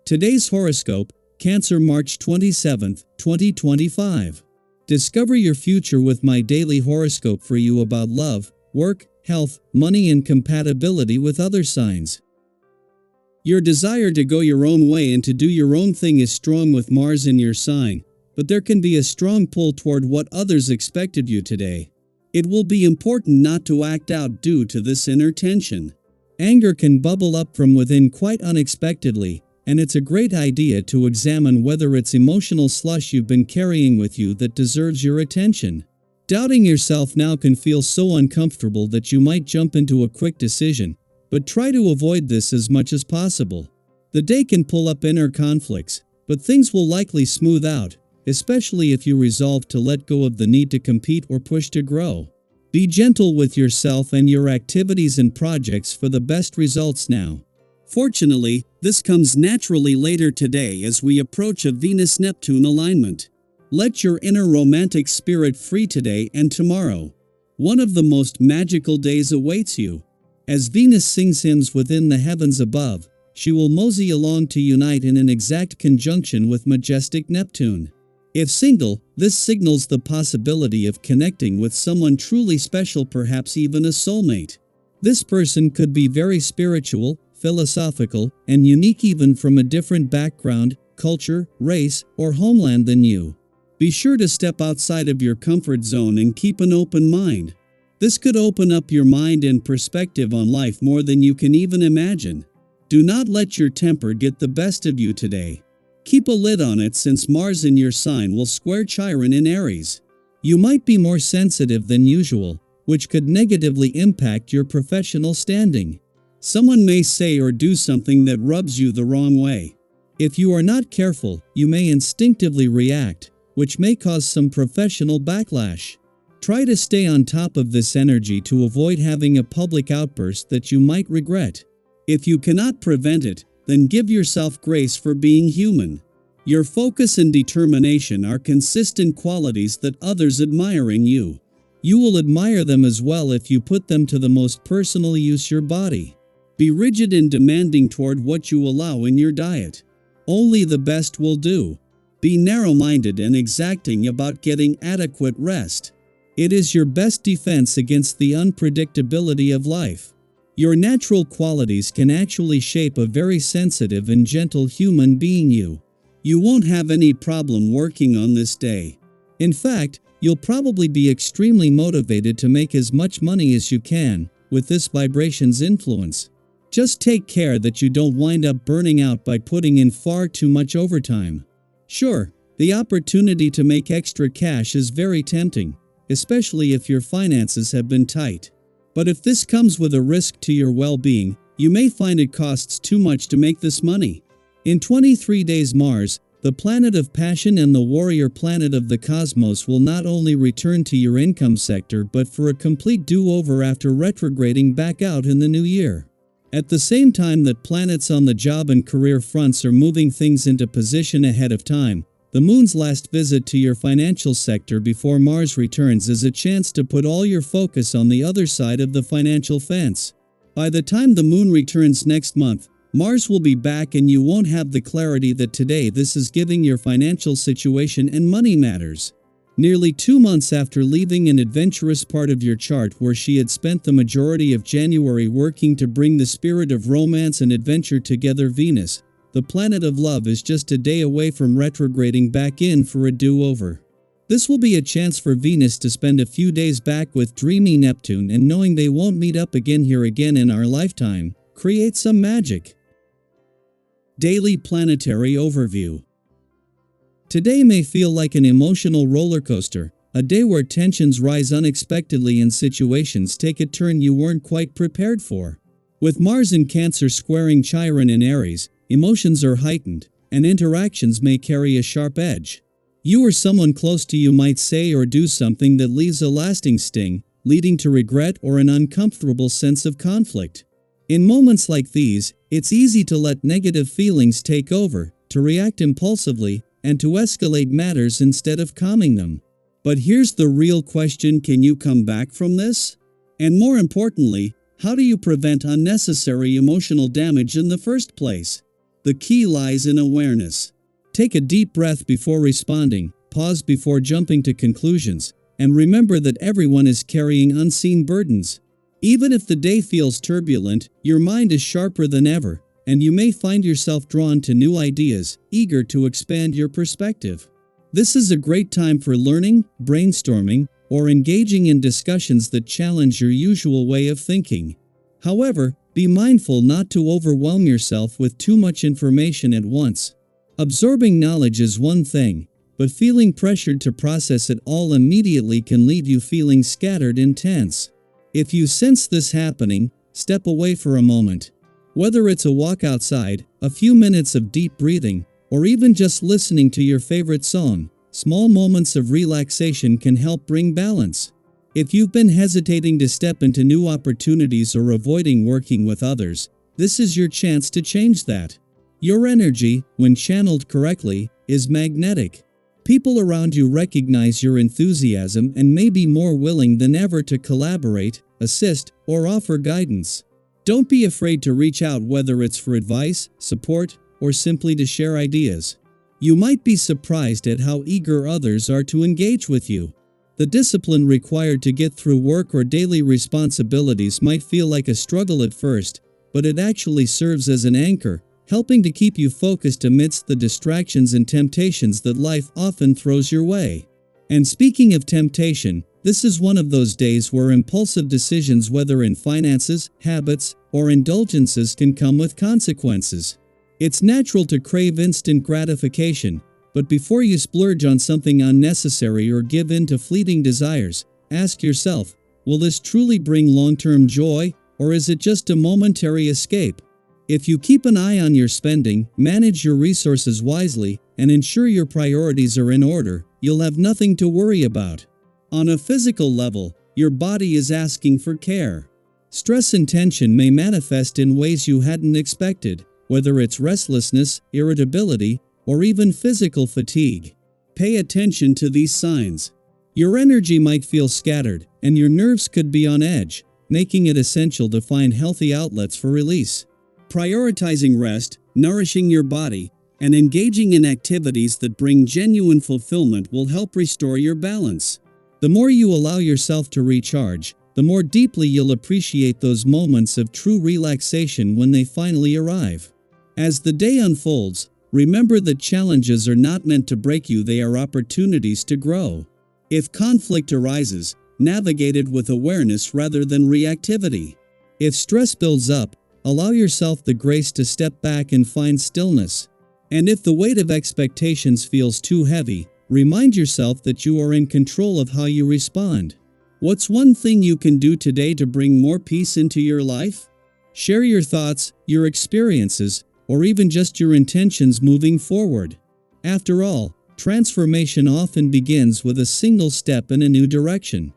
Today's horoscope, Cancer March 27, 2025. Discover your future with my daily horoscope for you about love, work, health, money and compatibility with other signs. Your desire to go your own way and to do your own thing is strong with Mars in your sign, but there can be a strong pull toward what others expect of you today. It will be important not to act out due to this inner tension. Anger can bubble up from within quite unexpectedly, and it's a great idea to examine whether it's emotional slush you've been carrying with you that deserves your attention. Doubting yourself now can feel so uncomfortable that you might jump into a quick decision, but try to avoid this as much as possible. The day can pull up inner conflicts, but things will likely smooth out, especially if you resolve to let go of the need to compete or push to grow. Be gentle with yourself and your activities and projects for the best results now. Fortunately, this comes naturally later today as we approach a Venus-Neptune alignment. Let your inner romantic spirit free today and tomorrow. One of the most magical days awaits you. As Venus sings hymns within the heavens above, she will mosey along to unite in an exact conjunction with majestic Neptune. If single, this signals the possibility of connecting with someone truly special, perhaps even a soulmate. This person could be very spiritual, philosophical, and unique, even from a different background, culture, race, or homeland than you. Be sure to step outside of your comfort zone and keep an open mind. This could open up your mind and perspective on life more than you can even imagine. Do not let your temper get the best of you today. Keep a lid on it, since Mars in your sign will square Chiron in Aries. You might be more sensitive than usual, which could negatively impact your professional standing. Someone may say or do something that rubs you the wrong way. If you are not careful, you may instinctively react, which may cause some professional backlash. Try to stay on top of this energy to avoid having a public outburst that you might regret. If you cannot prevent it, then give yourself grace for being human. Your focus and determination are consistent qualities that others admire in you. You will admire them as well if you put them to the most personal use. Your body. Be rigid and demanding toward what you allow in your diet. Only the best will do. Be narrow-minded and exacting about getting adequate rest. It is your best defense against the unpredictability of life. Your natural qualities can actually shape a very sensitive and gentle human being. You won't have any problem working on this day. In fact, you'll probably be extremely motivated to make as much money as you can, with this vibration's influence. Just take care that you don't wind up burning out by putting in far too much overtime. Sure, the opportunity to make extra cash is very tempting, especially if your finances have been tight. But if this comes with a risk to your well-being, you may find it costs too much to make this money. In 23 days, Mars, the planet of passion and the warrior planet of the cosmos, will not only return to your income sector but for a complete do-over after retrograding back out in the new year. At the same time that planets on the job and career fronts are moving things into position ahead of time, the Moon's last visit to your financial sector before Mars returns is a chance to put all your focus on the other side of the financial fence. By the time the Moon returns next month, Mars will be back and you won't have the clarity that today this is giving your financial situation and money matters. Nearly 2 months after leaving an adventurous part of your chart where she had spent the majority of January working to bring the spirit of romance and adventure together, Venus, the planet of love, is just a day away from retrograding back in for a do-over. This will be a chance for Venus to spend a few days back with dreamy Neptune, and knowing they won't meet up again here again in our lifetime, create some magic. Daily Planetary Overview. Today may feel like an emotional roller coaster, a day where tensions rise unexpectedly and situations take a turn you weren't quite prepared for. With Mars in Cancer squaring Chiron in Aries, emotions are heightened, and interactions may carry a sharp edge. You or someone close to you might say or do something that leaves a lasting sting, leading to regret or an uncomfortable sense of conflict. In moments like these, it's easy to let negative feelings take over, to react impulsively, and to escalate matters instead of calming them. But here's the real question: can you come back from this? And more importantly, how do you prevent unnecessary emotional damage in the first place? The key lies in awareness. Take a deep breath before responding, pause before jumping to conclusions, and remember that everyone is carrying unseen burdens. Even if the day feels turbulent, your mind is sharper than ever, and you may find yourself drawn to new ideas, eager to expand your perspective. This is a great time for learning, brainstorming, or engaging in discussions that challenge your usual way of thinking. However, be mindful not to overwhelm yourself with too much information at once. Absorbing knowledge is one thing, but feeling pressured to process it all immediately can leave you feeling scattered and tense. If you sense this happening, step away for a moment. Whether it's a walk outside, a few minutes of deep breathing, or even just listening to your favorite song, small moments of relaxation can help bring balance. If you've been hesitating to step into new opportunities or avoiding working with others, this is your chance to change that. Your energy, when channeled correctly, is magnetic. People around you recognize your enthusiasm and may be more willing than ever to collaborate, assist, or offer guidance. Don't be afraid to reach out, whether it's for advice, support, or simply to share ideas. You might be surprised at how eager others are to engage with you. The discipline required to get through work or daily responsibilities might feel like a struggle at first, but it actually serves as an anchor, helping to keep you focused amidst the distractions and temptations that life often throws your way. And speaking of temptation, this is one of those days where impulsive decisions, whether in finances, habits, or indulgences, can come with consequences. It's natural to crave instant gratification, but before you splurge on something unnecessary or give in to fleeting desires, ask yourself, will this truly bring long-term joy, or is it just a momentary escape? If you keep an eye on your spending, manage your resources wisely, and ensure your priorities are in order, you'll have nothing to worry about. On a physical level, your body is asking for care. Stress and tension may manifest in ways you hadn't expected, whether it's restlessness, irritability, or even physical fatigue. Pay attention to these signs. Your energy might feel scattered, and your nerves could be on edge, making it essential to find healthy outlets for release. Prioritizing rest, nourishing your body, and engaging in activities that bring genuine fulfillment will help restore your balance. The more you allow yourself to recharge, the more deeply you'll appreciate those moments of true relaxation when they finally arrive. As the day unfolds, remember that challenges are not meant to break you, they are opportunities to grow. If conflict arises, navigate it with awareness rather than reactivity. If stress builds up, allow yourself the grace to step back and find stillness. And if the weight of expectations feels too heavy, remind yourself that you are in control of how you respond. What's one thing you can do today to bring more peace into your life? Share your thoughts, your experiences, or even just your intentions moving forward. After all, transformation often begins with a single step in a new direction.